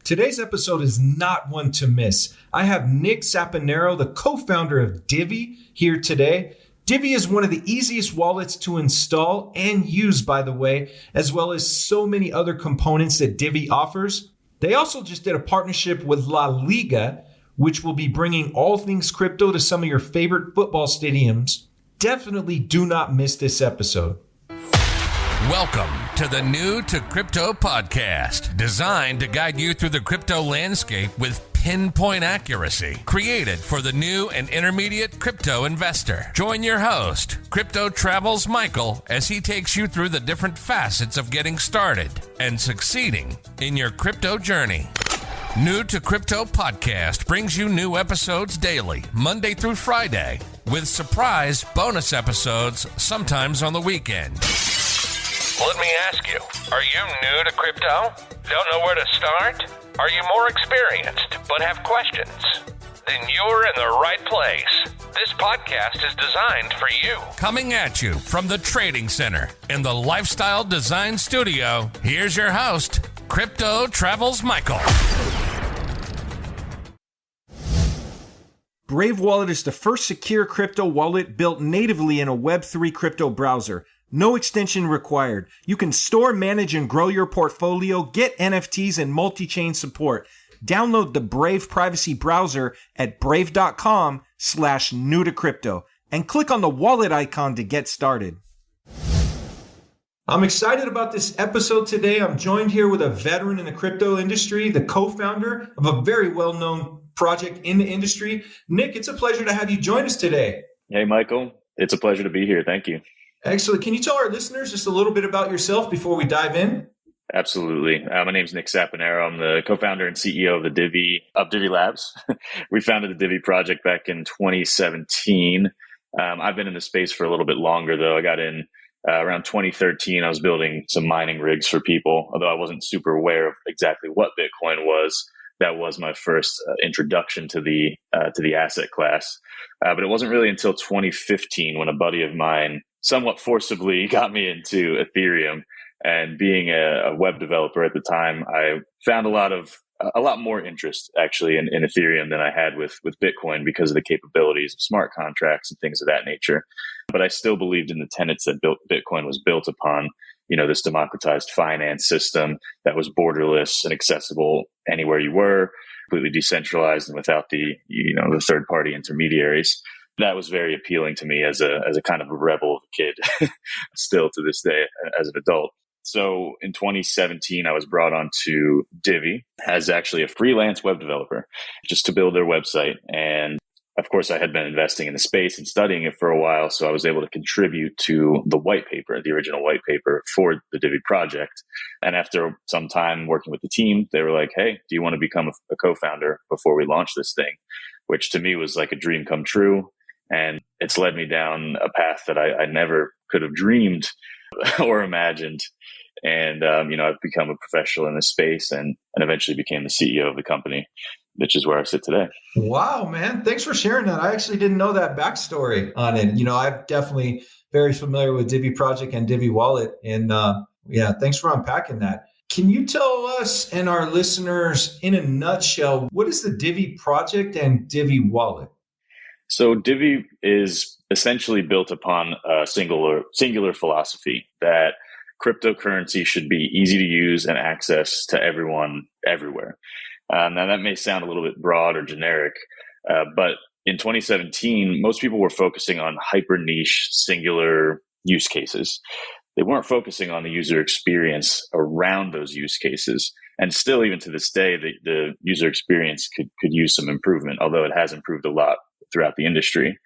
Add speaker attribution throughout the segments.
Speaker 1: Today's episode is not one to miss. I have Nick Saponaro, the co-founder of Divi, here today. Divi is one of the easiest wallets to install and use, by the way, as well as so many other components that Divi offers. They also just did a partnership with La Liga, which will be bringing all things crypto to some of your favorite football stadiums. Definitely do not miss this episode.
Speaker 2: Welcome to the New to Crypto podcast, designed to guide you through the crypto landscape with pinpoint accuracy, created for the new and intermediate crypto investor. Join your host, Crypto Travels Michael, as he takes you through the different facets of getting started and succeeding in your crypto journey. New to Crypto podcast brings you new episodes daily, Monday through Friday, with surprise bonus episodes sometimes on the weekend. Let me ask you, are you new to crypto? Don't know where to start? Are you more experienced but have questions? Then you're in the right place. This podcast is designed for you. Coming at you from the Trading Center in the Lifestyle Design Studio, here's your host, Crypto Travels Michael.
Speaker 1: Brave Wallet is the first secure crypto wallet built natively in a Web3 crypto browser. No extension required. You can store, manage, and grow your portfolio, get NFTs and multi-chain support. Download the Brave privacy browser at brave.com/new-to-crypto and click on the wallet icon to get started. I'm excited about this episode today. I'm joined here with a veteran in the crypto industry, the co-founder of a very well-known project in the industry. Nick, it's a pleasure to have you join us today.
Speaker 3: Hey, Michael. It's a pleasure to be here. Thank you.
Speaker 1: Excellent. Can you tell our listeners just a little bit about yourself before we dive in?
Speaker 3: Absolutely. My name is Nick Saponaro. I'm the co-founder and CEO of Divi Labs. We founded the Divi Project back in 2017. I've been in the space for a little bit longer, though. I got in around 2013. I was building some mining rigs for people, although I wasn't super aware of exactly what Bitcoin was. That was my first introduction to the asset class. But it wasn't really until 2015 when a buddy of mine somewhat forcibly got me into Ethereum. And being a web developer at the time, I found a lot more interest actually in Ethereum than I had with Bitcoin because of the capabilities of smart contracts and things of that nature. But I still believed in the tenets that Bitcoin was built upon, this democratized finance system that was borderless and accessible anywhere you were, completely decentralized and without the third party intermediaries. That was very appealing to me as a kind of a rebel kid, still to this day as an adult. So in 2017, I was brought on to Divi as actually a freelance web developer just to build their website. And of course, I had been investing in the space and studying it for a while, so I was able to contribute to the white paper, the original white paper for the Divi project. And after some time working with the team, they were like, hey, do you want to become a co-founder before we launch this thing? Which to me was like a dream come true. And it's led me down a path that I never could have dreamed or imagined. And, I've become a professional in this space and eventually became the CEO of the company, which is where I sit today.
Speaker 1: Wow, man. Thanks for sharing that. I actually didn't know that backstory on it. I'm definitely very familiar with Divi Project and Divi Wallet. And thanks for unpacking that. Can you tell us and our listeners in a nutshell, what is the Divi Project and Divi Wallet?
Speaker 3: So Divi is essentially built upon a singular philosophy that cryptocurrency should be easy to use and access to everyone everywhere. Now that may sound a little bit broad or generic, but in 2017, most people were focusing on hyper niche singular use cases. They weren't focusing on the user experience around those use cases. And still, even to this day, the user experience could use some improvement, although it has improved a lot throughout the industry.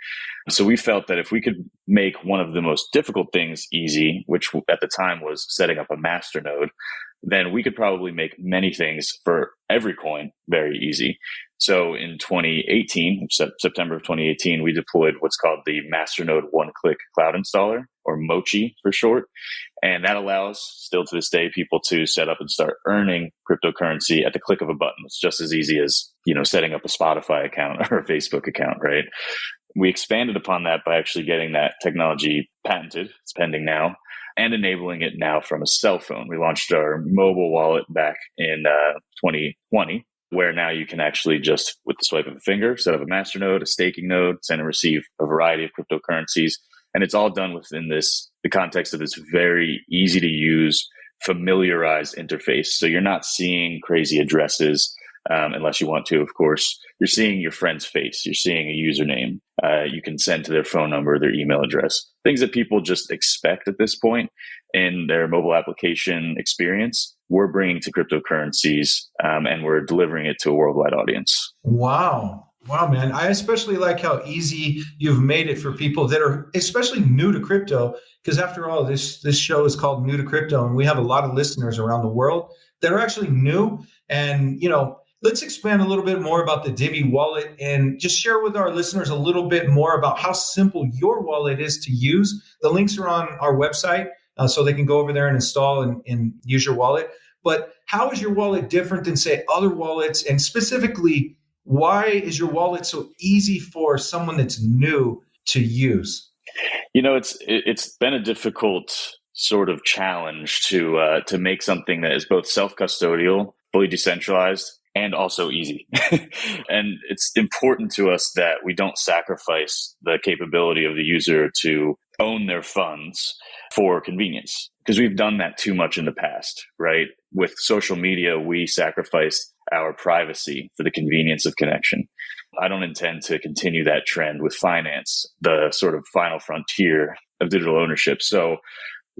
Speaker 3: So we felt that if we could make one of the most difficult things easy, which at the time was setting up a masternode, then we could probably make many things for every coin very easy. So in 2018, September of 2018, we deployed what's called the Masternode One-Click Cloud Installer, or MOCHI for short. And that allows, still to this day, people to set up and start earning cryptocurrency at the click of a button. It's just as easy as, setting up a Spotify account or a Facebook account, right? We expanded upon that by actually getting that technology patented. It's pending now. and enabling it now from a cell phone. We launched our mobile wallet back in 2020, where now you can actually just, with the swipe of a finger, set up a masternode, a staking node, send and receive a variety of cryptocurrencies. And it's all done within the context of this very easy to use, familiarized interface. So you're not seeing crazy addresses, unless you want to, of course. You're seeing your friend's face. You're seeing a username. You can send to their phone number, their email address, things that people just expect at this point in their mobile application experience. We're bringing to cryptocurrencies, and we're delivering it to a worldwide audience.
Speaker 1: Wow. Wow, man. I especially like how easy you've made it for people that are especially new to crypto, because after all, this show is called New to Crypto, and we have a lot of listeners around the world that are actually new. And, let's expand a little bit more about the Divi Wallet and just share with our listeners a little bit more about how simple your wallet is to use. The links are on our website, so they can go over there and install and use your wallet. But how is your wallet different than, say, other wallets? And specifically, why is your wallet so easy for someone that's new to use?
Speaker 3: It's been a difficult sort of challenge to make something that is both self-custodial, fully decentralized, and also easy. And it's important to us that we don't sacrifice the capability of the user to own their funds for convenience, because we've done that too much in the past, right? With social media, we sacrificed our privacy for the convenience of connection. I don't intend to continue that trend with finance, the sort of final frontier of digital ownership. So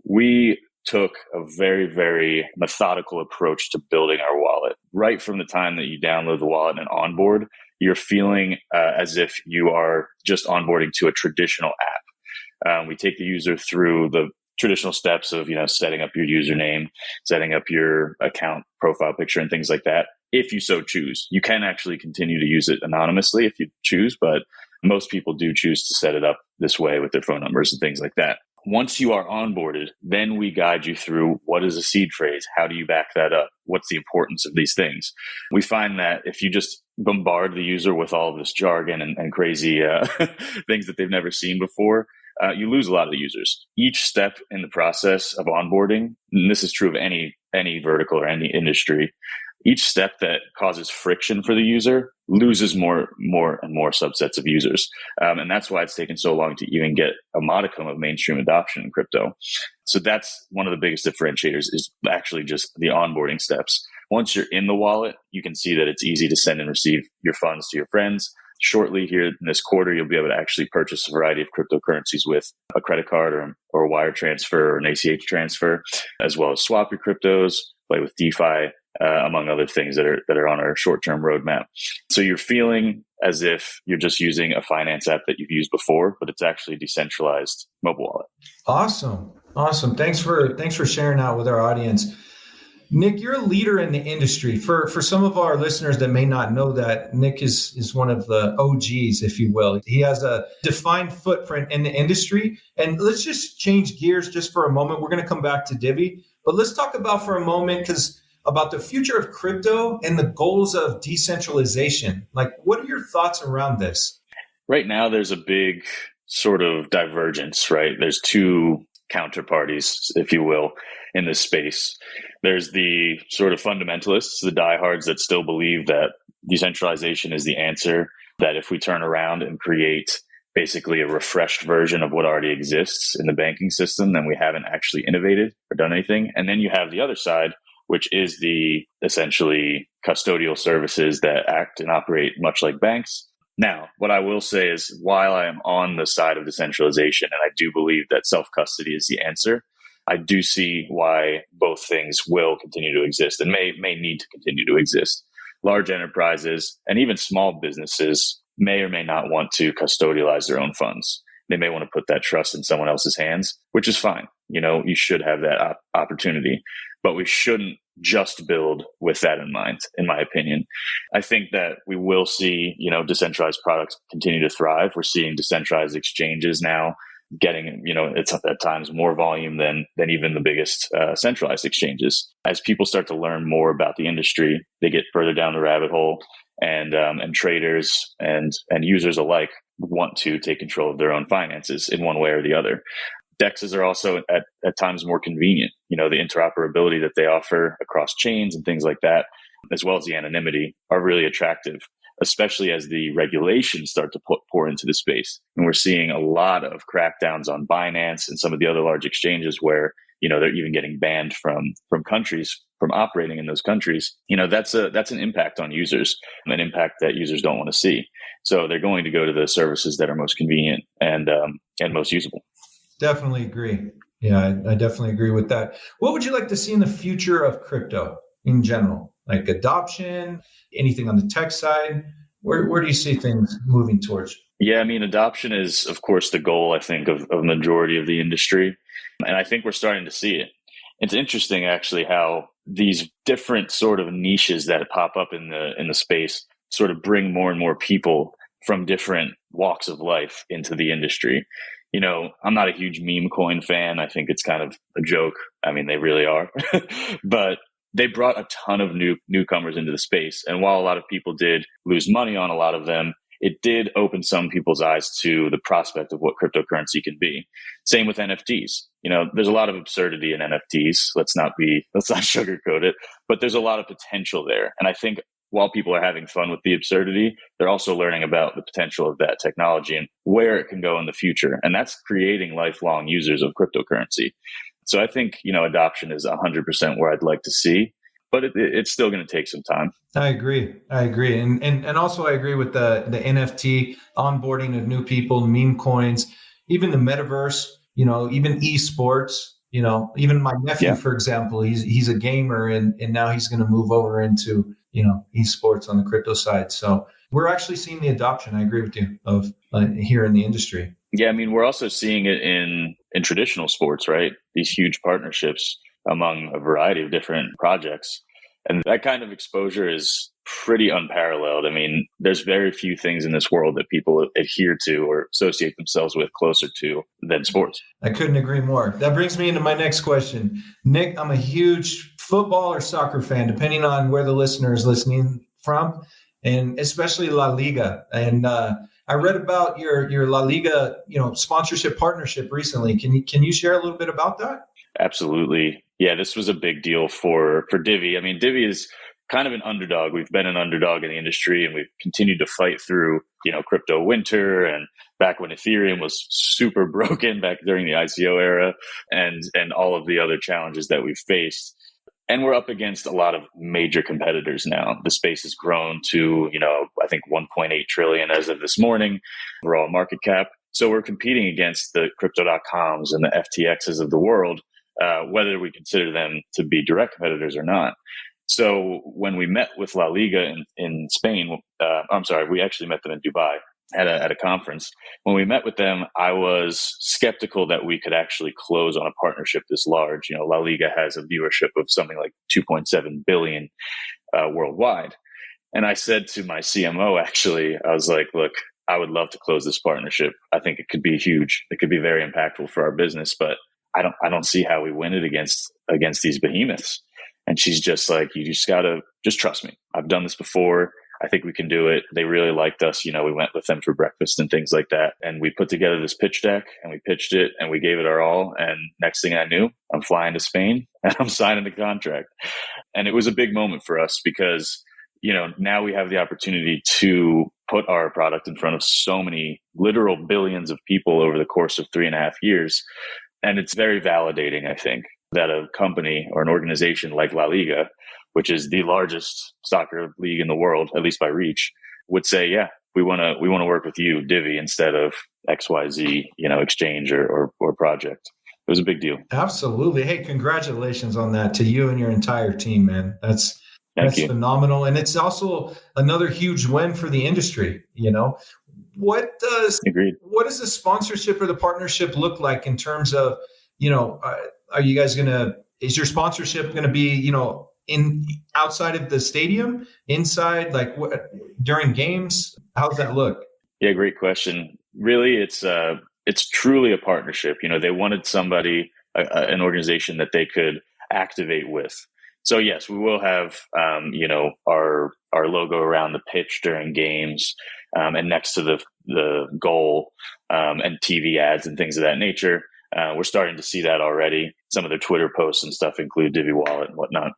Speaker 3: we took a very, very methodical approach to building our wallet. Right from the time that you download the wallet and onboard, you're feeling as if you are just onboarding to a traditional app. We take the user through the traditional steps of, setting up your username, setting up your account profile picture and things like that. If you so choose, you can actually continue to use it anonymously if you choose, but most people do choose to set it up this way with their phone numbers and things like that. Once you are onboarded, then we guide you through what is a seed phrase? How do you back that up? What's the importance of these things? We find that if you just bombard the user with all of this jargon and crazy things that they've never seen before, you lose a lot of the users. Each step in the process of onboarding, and this is true of any vertical or any industry, each step that causes friction for the user loses more and more subsets of users. And that's why it's taken so long to even get a modicum of mainstream adoption in crypto. So that's one of the biggest differentiators, is actually just the onboarding steps. Once you're in the wallet, you can see that it's easy to send and receive your funds to your friends. Shortly here in this quarter, you'll be able to actually purchase a variety of cryptocurrencies with a credit card or a wire transfer or an ACH transfer, as well as swap your cryptos, play with DeFi, among other things that are on our short-term roadmap. So you're feeling as if you're just using a finance app that you've used before, but it's actually a decentralized mobile wallet.
Speaker 1: Awesome. Thanks for sharing that with our audience. Nick, you're a leader in the industry. For some of our listeners that may not know that, Nick is one of the OGs, if you will. He has a defined footprint in the industry. And let's just change gears just for a moment. We're going to come back to Divi, but let's talk about for a moment about the future of crypto and the goals of decentralization. Like, what are your thoughts around this?
Speaker 3: Right now, there's a big sort of divergence, right? There's two counterparties, if you will, in this space. There's the sort of fundamentalists, the diehards that still believe that decentralization is the answer, that if we turn around and create basically a refreshed version of what already exists in the banking system, then we haven't actually innovated or done anything. And then you have the other side, which is the essentially custodial services that act and operate much like banks. Now, what I will say is, while I am on the side of decentralization, and I do believe that self-custody is the answer, I do see why both things will continue to exist and may need to continue to exist. Large enterprises and even small businesses may or may not want to custodialize their own funds. They may want to put that trust in someone else's hands, which is fine. You should have that opportunity, but we shouldn't just build with that in mind, in my opinion. I think that we will see, decentralized products continue to thrive. We're seeing decentralized exchanges now getting, it's at times more volume than even the biggest centralized exchanges. As people start to learn more about the industry, they get further down the rabbit hole, and traders and users alike want to take control of their own finances in one way or the other. DEXs are also at times more convenient. The interoperability that they offer across chains and things like that, as well as the anonymity, are really attractive, especially as the regulations start to pour into the space. And we're seeing a lot of crackdowns on Binance and some of the other large exchanges where, they're even getting banned from countries, from operating in those countries. That's an impact on users, an impact that users don't want to see. So they're going to go to the services that are most convenient and most usable.
Speaker 1: Definitely agree. Yeah, I definitely agree with that. What would you like to see in the future of crypto in general? Like adoption, anything on the tech side? Where do you see things moving towards?
Speaker 3: Yeah, adoption is, of course, the goal, I think, of a majority of the industry. And I think we're starting to see it. It's interesting, actually, how these different sort of niches that pop up in the space sort of bring more and more people from different walks of life into the industry. I'm not a huge meme coin fan. I think it's kind of a joke. They really are. But they brought a ton of newcomers into the space. And while a lot of people did lose money on a lot of them, it did open some people's eyes to the prospect of what cryptocurrency can be. Same with NFTs. There's a lot of absurdity in NFTs. Let's not sugarcoat it, but there's a lot of potential there. And I think while people are having fun with the absurdity, they're also learning about the potential of that technology and where it can go in the future. And that's creating lifelong users of cryptocurrency. So I think, adoption is 100% where I'd like to see, but it's still going to take some time.
Speaker 1: I agree. And also I agree with the NFT onboarding of new people, meme coins, even the metaverse, even esports, even my nephew, for example, he's a gamer and now he's going to move over into, esports on the crypto side. So we're actually seeing the adoption. I agree with you of here in the industry.
Speaker 3: Yeah. We're also seeing it in traditional sports, right? These huge partnerships among a variety of different projects. And that kind of exposure is pretty unparalleled. There's very few things in this world that people adhere to or associate themselves with closer to than sports.
Speaker 1: I couldn't agree more. That brings me into my next question. Nick, I'm a huge football or soccer fan, depending on where the listener is listening from, and especially La Liga. And I read about your La Liga, sponsorship partnership recently. Can you share a little bit about that?
Speaker 3: Absolutely. Yeah, this was a big deal for Divi. Divi is kind of an underdog. We've been an underdog in the industry, and we've continued to fight through, crypto winter and back when Ethereum was super broken back during the ICO era and all of the other challenges that we've faced. And we're up against a lot of major competitors now. The space has grown to, I think 1.8 trillion as of this morning, overall market cap. So we're competing against the crypto.coms and the FTXs of the world, whether we consider them to be direct competitors or not. So when we met with La Liga in Spain, we actually met them in Dubai at a conference. When we met with them, I was skeptical that we could actually close on a partnership this large. La Liga has a viewership of something like 2.7 billion worldwide. And I said to my CMO, actually, I was like, look, I would love to close this partnership. I think it could be huge. It could be very impactful for our business, but I don't see how we win it against these behemoths. And she's just like, you just gotta just trust me. I've done this before. I think we can do it. They really liked us. We went with them for breakfast and things like that. And we put together this pitch deck and we pitched it and we gave it our all. And next thing I knew, I'm flying to Spain and I'm signing the contract. And it was a big moment for us because, now we have the opportunity to put our product in front of so many literal billions of people over the course of 3.5 years. And it's very validating, I think, that a company or an organization like La Liga, which is the largest soccer league in the world, at least by reach, would say, yeah, we want to work with you, Divi, instead of XYZ, exchange or project. It was a big deal.
Speaker 1: Absolutely. Hey, congratulations on that to you and your entire team, man. That's phenomenal. And it's also another huge win for the industry. What does the sponsorship or the partnership look like in terms of, are you guys is your sponsorship going to be, in outside of the stadium, inside, like during games? How does that look?
Speaker 3: Yeah, great question. Really, it's truly a partnership. They wanted somebody, an organization that they could activate with. So yes, we will have, our logo around the pitch during games, and next to the goal, and TV ads and things of that nature. We're starting to see that already. Some of their Twitter posts and stuff include Divi Wallet and whatnot,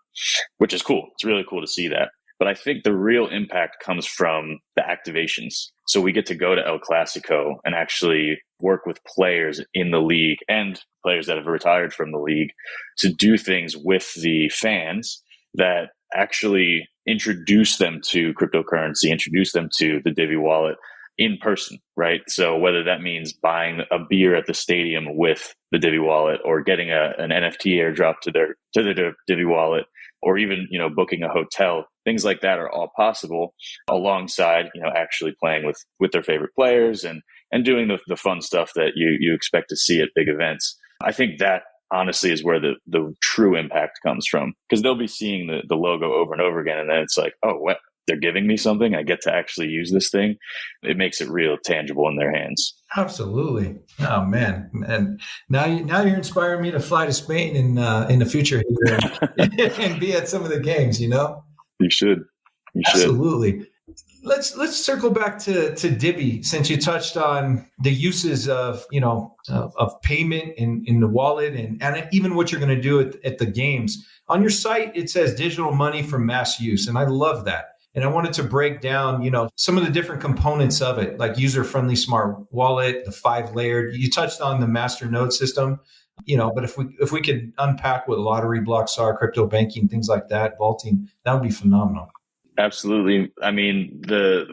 Speaker 3: which is cool. It's really cool to see that. But I think the real impact comes from the activations. So we get to go to El Clasico and actually work with players in the league and players that have retired from the league to do things with the fans that actually introduce them to cryptocurrency, introduce them to the Divi wallet in person, right? So whether that means buying a beer at the stadium with the Divi wallet or getting an NFT airdrop to their Divi wallet, or even, booking a hotel, things like that are all possible alongside, actually playing with their favorite players and doing the fun stuff that you expect to see at big events. I think that honestly is where the true impact comes from, because they'll be seeing the logo over and over again. And then it's like, oh, what? They're giving me something. I get to actually use this thing. It makes it real tangible in their hands.
Speaker 1: Absolutely. Oh man. And now you're inspiring me to fly to Spain in the future here and be at some of the games,
Speaker 3: You should.
Speaker 1: Absolutely. Let's circle back to Divi, since you touched on the uses of payment in the wallet and even what you're going to do at the games. On your site, it says digital money for mass use, and I love that. And I wanted to break down, some of the different components of it, like user-friendly smart wallet, the 5-layered. You touched on the master node system, but if we could unpack what lottery blocks are, crypto banking, things like that, vaulting, that would be phenomenal.
Speaker 3: Absolutely. I mean,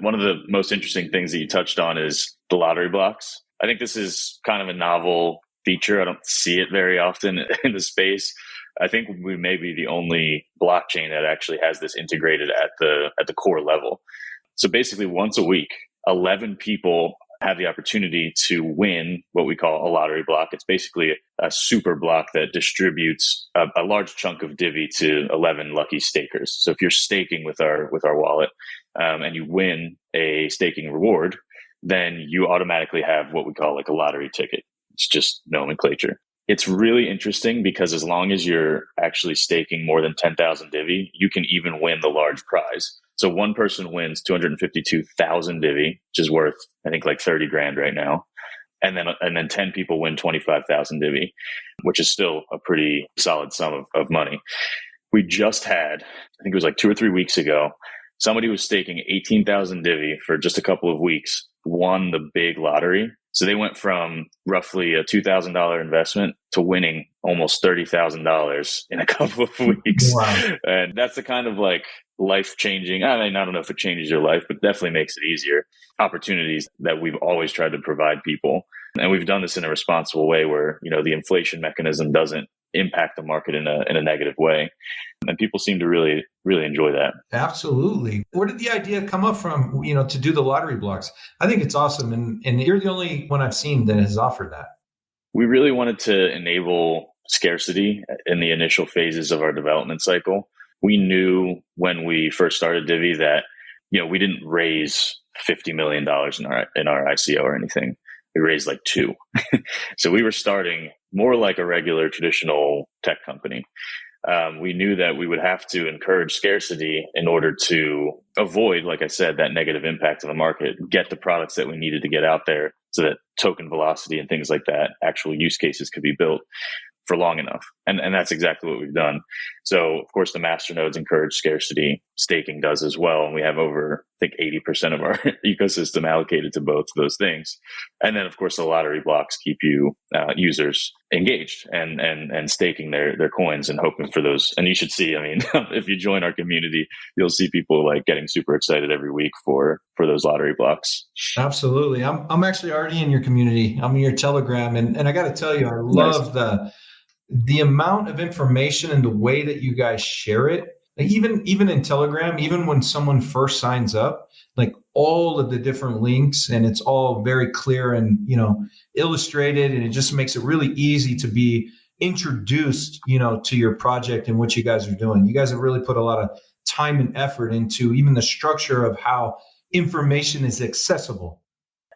Speaker 3: one of the most interesting things that you touched on is the lottery blocks. I think this is kind of a novel feature. I don't see it very often in the space. I think we may be the only blockchain that actually has this integrated at the core level. So basically once a week, 11 people have the opportunity to win what we call a lottery block. It's basically a super block that distributes a large chunk of Divi to 11 lucky stakers. So if you're staking with our wallet and you win a staking reward, then you automatically have what we call like a lottery ticket. It's just nomenclature. It's really interesting because as long as you're actually staking more than 10,000 Divi, you can even win the large prize. So one person wins 252,000 Divi, which is worth, I think, like 30 grand right now. And then 10 people win 25,000 Divi, which is still a pretty solid sum of money. We just had, I think it was like 2 or 3 weeks ago, somebody was staking 18,000 Divi for just a couple of weeks, won the big lottery. So they went from roughly a $2,000 investment to winning almost $30,000 in a couple of weeks.
Speaker 1: Wow.
Speaker 3: And that's the kind of like life-changing, I don't know if it changes your life, but definitely makes it easier, opportunities that we've always tried to provide people. And we've done this in a responsible way where, the inflation mechanism doesn't impact the market in a negative way. And people seem to really, really enjoy that.
Speaker 1: Absolutely. Where did the idea come up from, to do the lottery blocks? I think it's awesome. And you're the only one I've seen that has offered that.
Speaker 3: We really wanted to enable scarcity in the initial phases of our development cycle. We knew when we first started Divi that, we didn't raise $50 million in our ICO or anything. We raised like 2. So we were starting more like a regular traditional tech company. We knew that we would have to encourage scarcity in order to avoid, like I said, that negative impact on the market, get the products that we needed to get out there so that token velocity and things like that, actual use cases could be built for long enough. And that's exactly what we've done. So, of course, the master nodes encourage scarcity. Staking does as well. And we have over, I think, 80% of our ecosystem allocated to both of those things. And then, of course, the lottery blocks keep you users engaged and staking their coins and hoping for those. And you should see, if you join our community, you'll see people like getting super excited every week for those lottery blocks.
Speaker 1: Absolutely. I'm actually already in your community. I'm in your Telegram. And I got to tell you, I love the amount of information and the way that you guys share it. Like even in Telegram, even when someone first signs up, like all of the different links, and it's all very clear and, illustrated, and it just makes it really easy to be introduced, to your project and what you guys are doing. You guys have really put a lot of time and effort into even the structure of how information is accessible.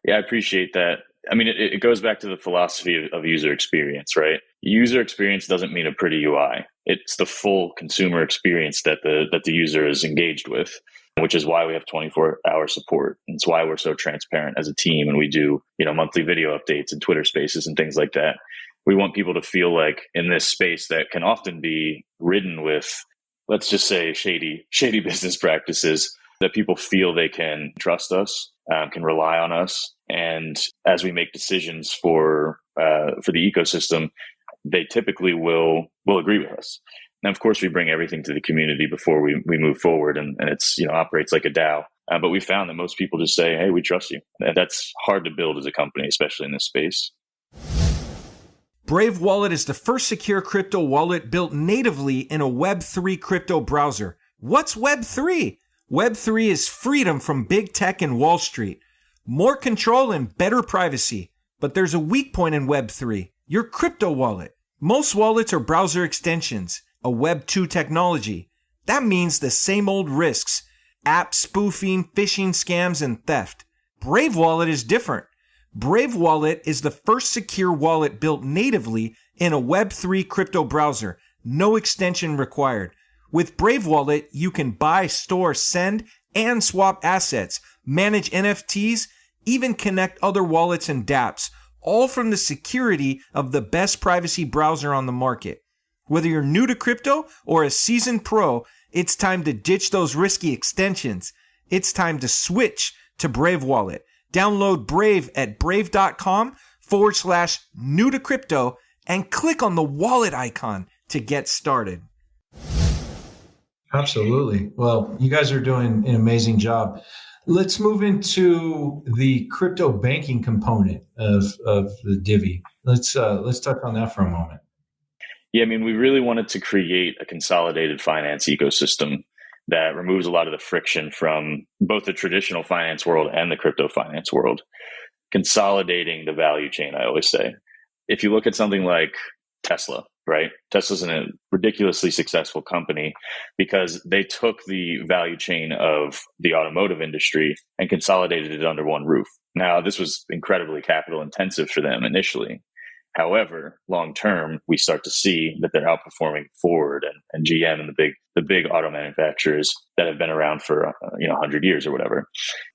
Speaker 3: Yeah, I appreciate that. It goes back to the philosophy of user experience, right? User experience doesn't mean a pretty UI. It's the full consumer experience that the user is engaged with, which is why we have 24-hour support. And it's why we're so transparent as a team. And we do, monthly video updates and Twitter spaces and things like that. We want people to feel like in this space that can often be ridden with, let's just say, shady business practices, that people feel they can trust us, can rely on us. And as we make decisions for the ecosystem, they typically will agree with us. And of course, we bring everything to the community before we move forward, and it's, operates like a DAO. But we found that most people just say, hey, we trust you. And that's hard to build as a company, especially in this space.
Speaker 1: Brave Wallet is the first secure crypto wallet built natively in a Web3 crypto browser. What's Web3? Web3 is freedom from big tech and Wall Street. More control and better privacy. But there's a weak point in Web3, your crypto wallet. Most wallets are browser extensions, a Web 2 technology. That means the same old risks: app spoofing, phishing scams, and theft. Brave Wallet is different. Brave Wallet is the first secure wallet built natively in a Web3 crypto browser. No extension required. With Brave Wallet, you can buy, store, send, and swap assets, manage NFTs, even connect other wallets and dApps, all from the security of the best privacy browser on the market. Whether you're new to crypto or a seasoned pro, it's time to ditch those risky extensions. It's time to switch to Brave Wallet. Download Brave at brave.com/new to crypto and click on the wallet icon to get started. Absolutely. Well, you guys are doing an amazing job. Let's move into the crypto banking component of the Divi. Let's touch on that for a moment.
Speaker 3: Yeah, we really wanted to create a consolidated finance ecosystem that removes a lot of the friction from both the traditional finance world and the crypto finance world, consolidating the value chain, I always say. If you look at something like Tesla, right? Tesla's a ridiculously successful company because they took the value chain of the automotive industry and consolidated it under one roof. Now, this was incredibly capital intensive for them initially. However, long term, we start to see that they're outperforming Ford and GM and the big auto manufacturers that have been around for 100 years or whatever.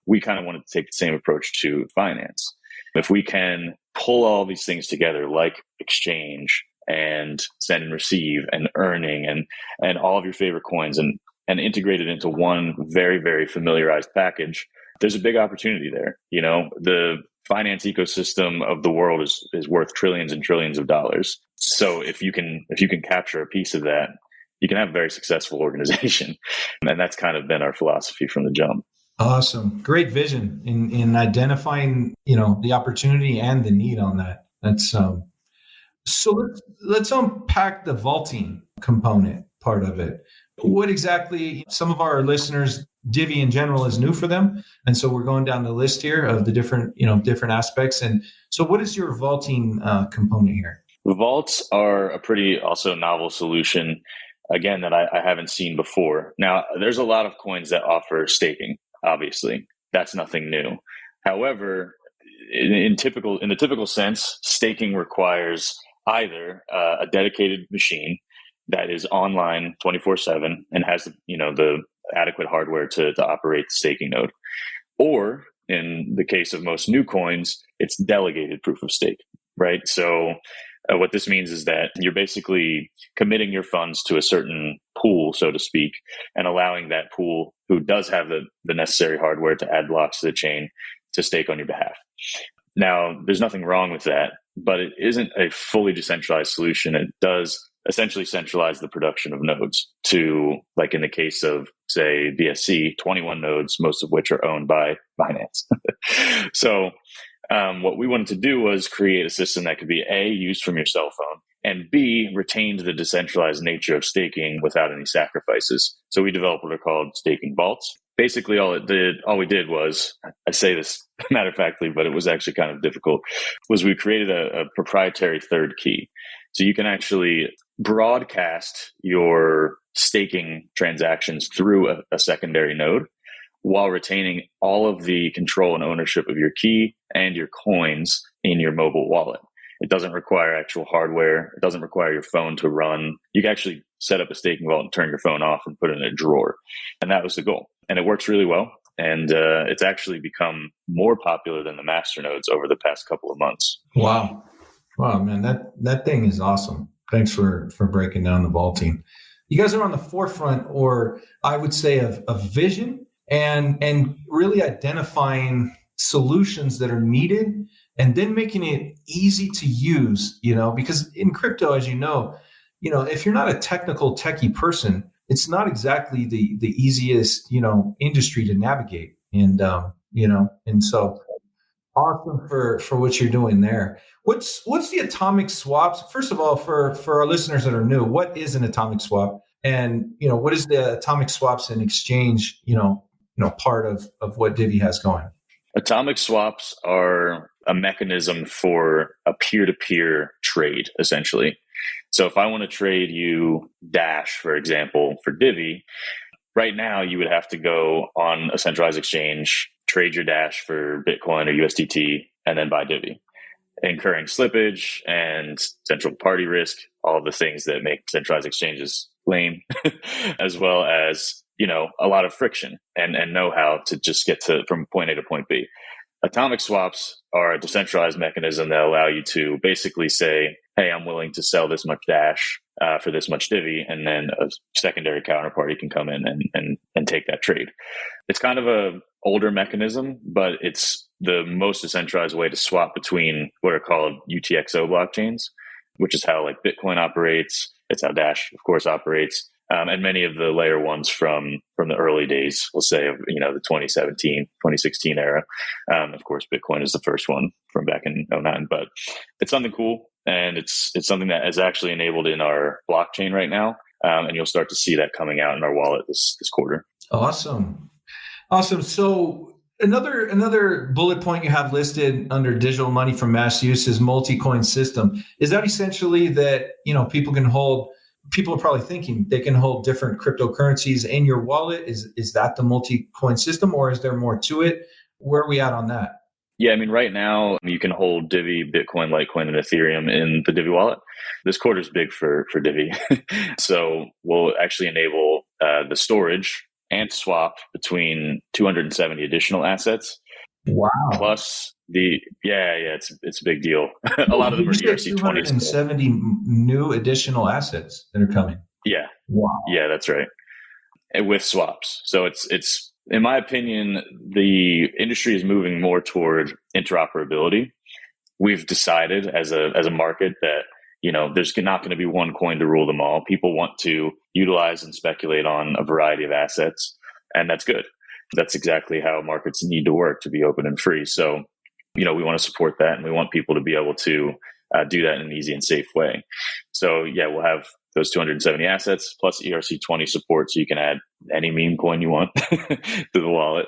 Speaker 3: We kind of wanted to take the same approach to finance. If we can pull all these things together, like exchange and send and receive and earning and all of your favorite coins and integrate it into one very, very familiarized package, there's a big opportunity there. The finance ecosystem of the world is worth trillions and trillions of dollars. So if you can capture a piece of that, you can have a very successful organization. And that's kind of been our philosophy from the jump.
Speaker 1: Awesome. Great vision in identifying, the opportunity and the need on that. That's so let's unpack the vaulting component part of it. What exactly, some of our listeners, Divi in general is new for them. And so we're going down the list here of the different aspects. And so what is your vaulting component here?
Speaker 3: Vaults are a pretty also novel solution, again, that I haven't seen before. Now, there's a lot of coins that offer staking, obviously. That's nothing new. However, in the typical sense, staking requires either a dedicated machine that is online 24/7 and has the adequate hardware to operate the staking node, or in the case of most new coins, it's delegated proof of stake, right? So what this means is that you're basically committing your funds to a certain pool, so to speak, and allowing that pool, who does have the necessary hardware to add blocks to the chain, to stake on your behalf. Now, there's nothing wrong with that, but it isn't a fully decentralized solution. It does essentially centralize the production of nodes to, like in the case of, say, BSC, 21 nodes, most of which are owned by Binance. So what we wanted to do was create a system that could be A, used from your cell phone, and B, retained the decentralized nature of staking without any sacrifices. So we developed what are called staking vaults. Basically, all we did was, I say this matter of factly, but it was actually kind of difficult, was we created a proprietary third key. So you can actually broadcast your staking transactions through a secondary node while retaining all of the control and ownership of your key and your coins in your mobile wallet. It doesn't require actual hardware. It doesn't require your phone to run. You can actually set up a staking vault and turn your phone off and put it in a drawer. And that was the goal. And it works really well. And it's actually become more popular than the master nodes over the past couple of months.
Speaker 1: Wow. Wow, man, that thing is awesome. Thanks for breaking down the vaulting. You guys are on the forefront, or I would say, of vision and really identifying solutions that are needed and then making it easy to use, because in crypto, as if you're not a technical techie person, it's not exactly the easiest, industry to navigate. And so awesome for what you're doing there. What's the atomic swaps? First of all, for our listeners that are new, what is an atomic swap? And what is the atomic swaps and exchange, part of what Divi has going?
Speaker 3: Atomic swaps are a mechanism for a peer-to-peer trade, essentially. So if I want to trade you Dash, for example, for Divi, right now you would have to go on a centralized exchange, trade your Dash for Bitcoin or USDT, and then buy Divi, incurring slippage and central party risk, all the things that make centralized exchanges lame, as well as, a lot of friction and know-how to just get from point A to point B. Atomic swaps are a decentralized mechanism that allow you to basically say, hey, I'm willing to sell this much Dash for this much Divi, and then a secondary counterparty can come in and take that trade. It's kind of a older mechanism, but it's the most decentralized way to swap between what are called UTXO blockchains, which is how like Bitcoin operates. It's how Dash, of course, operates. And many of the layer ones from the early days, we'll say, of the 2017, 2016 era. Of course, Bitcoin is the first one from back in 2009, but it's something cool. And it's something that is actually enabled in our blockchain right now. And you'll start to see that coming out in our wallet this quarter.
Speaker 1: Awesome. So another bullet point you have listed under digital money for mass use is multi-coin system. Is that essentially that, people are probably thinking they can hold different cryptocurrencies in your wallet? Is that the multi-coin system, or is there more to it? Where are we at on that?
Speaker 3: Yeah, right now you can hold Divi, Bitcoin, Litecoin, and Ethereum in the Divi Wallet. This quarter is big for Divi. So we'll actually enable the storage and swap between 270 additional assets.
Speaker 1: Wow.
Speaker 3: Plus it's a big deal. A lot of them are ERC 20.
Speaker 1: 270 new additional assets that are coming.
Speaker 3: Yeah.
Speaker 1: Wow.
Speaker 3: Yeah, that's right. And with swaps. So it's in my opinion, the industry is moving more toward interoperability. We've decided as a market that, there's not going to be one coin to rule them all. People want to utilize and speculate on a variety of assets, and that's good. That's exactly how markets need to work to be open and free. So, we want to support that, and we want people to be able to do that in an easy and safe way. So, we'll have those 270 assets plus ERC 20 support, so you can add any meme coin you want to the wallet.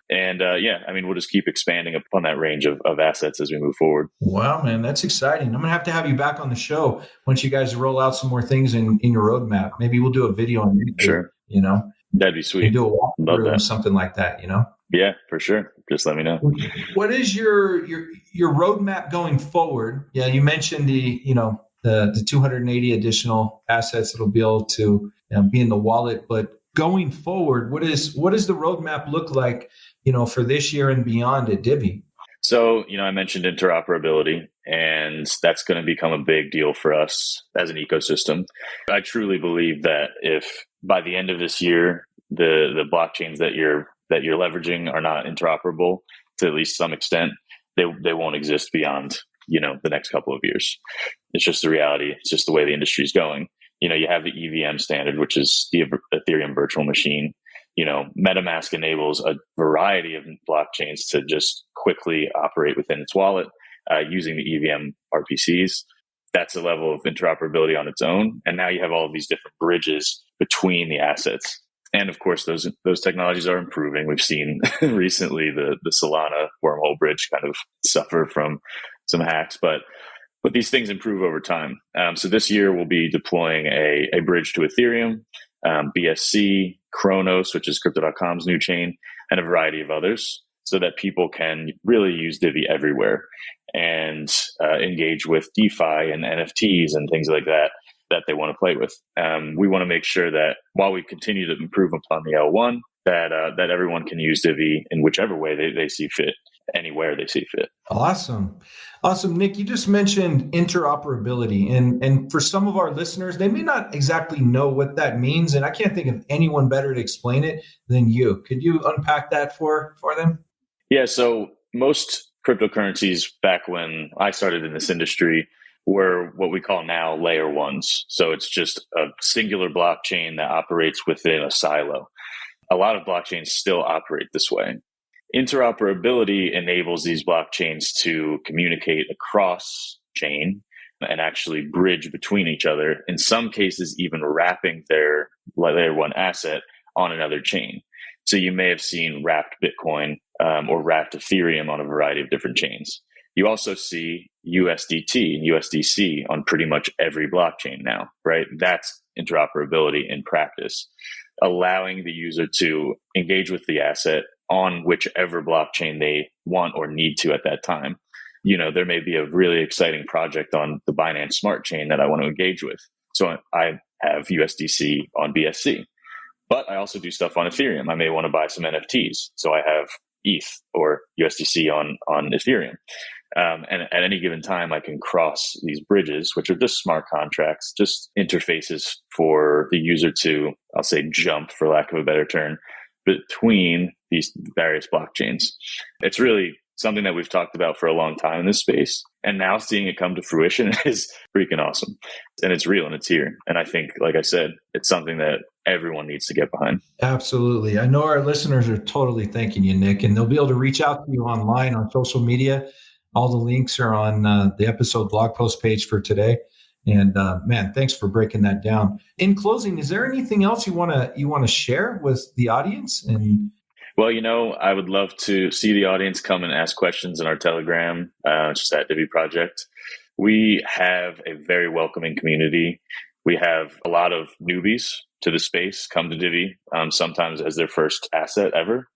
Speaker 3: And we'll just keep expanding upon that range of assets as we move forward.
Speaker 1: Wow, man, that's exciting. I'm going to have you back on the show once you guys roll out some more things in your roadmap. Maybe we'll do a video on YouTube.
Speaker 3: Sure. That'd be sweet.
Speaker 1: Do a walkthrough or something like that,
Speaker 3: Yeah, for sure. Just let me know.
Speaker 1: What is your roadmap going forward? Yeah, you mentioned the 280 additional assets that'll be able to be in the wallet, but going forward, what does the roadmap look like, for this year and beyond at Divi?
Speaker 3: So, I mentioned interoperability, and that's going to become a big deal for us as an ecosystem. I truly believe that if by the end of this year, the blockchains that you're leveraging are not interoperable to at least some extent, they won't exist beyond, the next couple of years. It's just the reality. It's just the way the industry is going. You have the EVM standard, which is the Ethereum virtual machine. MetaMask enables a variety of blockchains to just quickly operate within its wallet using the EVM RPCs. That's a level of interoperability on its own. And now you have all of these different bridges between the assets. And of course, those technologies are improving. We've seen recently the Solana wormhole bridge kind of suffer from some hacks, but these things improve over time. So this year we'll be deploying a bridge to Ethereum, BSC, Kronos, which is Crypto.com's new chain, and a variety of others, so that people can really use Divi everywhere and engage with DeFi and NFTs and things like that they want to play with. We want to make sure that while we continue to improve upon the L1, that everyone can use Divi in whichever way they see fit. anywhere they see fit.
Speaker 1: Awesome. Nick, you just mentioned interoperability. And for some of our listeners, they may not exactly know what that means. And I can't think of anyone better to explain it than you. Could you unpack that for them?
Speaker 3: Yeah, so most cryptocurrencies back when I started in this industry were what we call now layer ones. So it's just a singular blockchain that operates within a silo. A lot of blockchains still operate this way. Interoperability enables these blockchains to communicate across chain and actually bridge between each other, in some cases even wrapping their layer one asset on another chain. So you may have seen wrapped Bitcoin or wrapped Ethereum on a variety of different chains. You also see USDT and USDC on pretty much every blockchain now, right? That's interoperability in practice, allowing the user to engage with the asset on whichever blockchain they want or need to at that time. There may be a really exciting project on the Binance Smart Chain that I want to engage with. So I have USDC on BSC, but I also do stuff on Ethereum. I may want to buy some NFTs. So I have ETH or USDC on Ethereum. And at any given time, I can cross these bridges, which are just smart contracts, just interfaces for the user to, I'll say, jump, for lack of a better term, between these various blockchains. It's really something that we've talked about for a long time in this space. And now seeing it come to fruition is freaking awesome. And it's real and it's here. And I think, like I said, it's something that everyone needs to get behind.
Speaker 1: Absolutely. I know our listeners are totally thanking you, Nick, and they'll be able to reach out to you online on social media. All the links are on the episode blog post page for today. And man, thanks for breaking that down. In closing, is there anything else you want to share with the audience? And
Speaker 3: well, I would love to see the audience come and ask questions in our Telegram, just at Divi Project. We have a very welcoming community. We have a lot of newbies to the space come to Divi, sometimes as their first asset ever,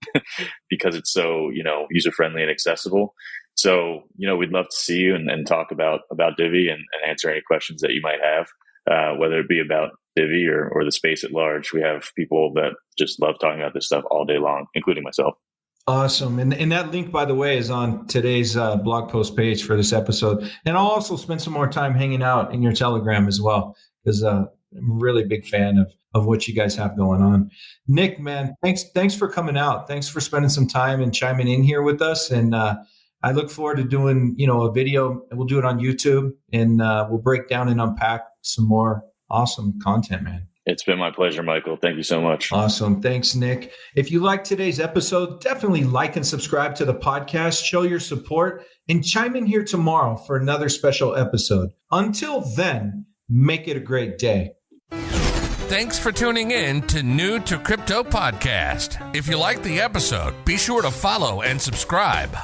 Speaker 3: because it's so, user-friendly and accessible. So, we'd love to see you and talk about Divi and answer any questions that you might have, whether it be about Divi or the space at large. We have people that just love talking about this stuff all day long, including myself.
Speaker 1: Awesome. And that link, by the way, is on today's blog post page for this episode. And I'll also spend some more time hanging out in your Telegram as well, because I'm a really big fan of what you guys have going on. Nick, man, thanks for coming out. Thanks for spending some time and chiming in here with us. And I look forward to doing, a video. We'll do it on YouTube, and we'll break down and unpack some more awesome content, man.
Speaker 3: It's been my pleasure, Michael. Thank you so much.
Speaker 1: Awesome. Thanks, Nick. If you like today's episode, definitely like and subscribe to the podcast, show your support, and chime in here tomorrow for another special episode. Until then, make it a great day.
Speaker 2: Thanks for tuning in to New to Crypto Podcast. If you like the episode, be sure to follow and subscribe.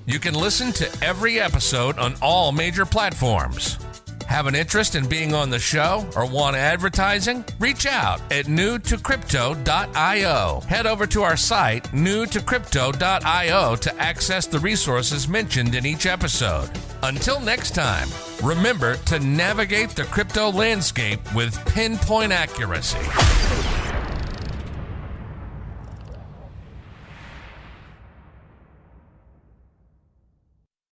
Speaker 2: You can listen to every episode on all major platforms. Have an interest in being on the show or want advertising? Reach out at newtocrypto.io. Head over to our site, newtocrypto.io, to access the resources mentioned in each episode. Until next time, remember to navigate the crypto landscape with pinpoint accuracy.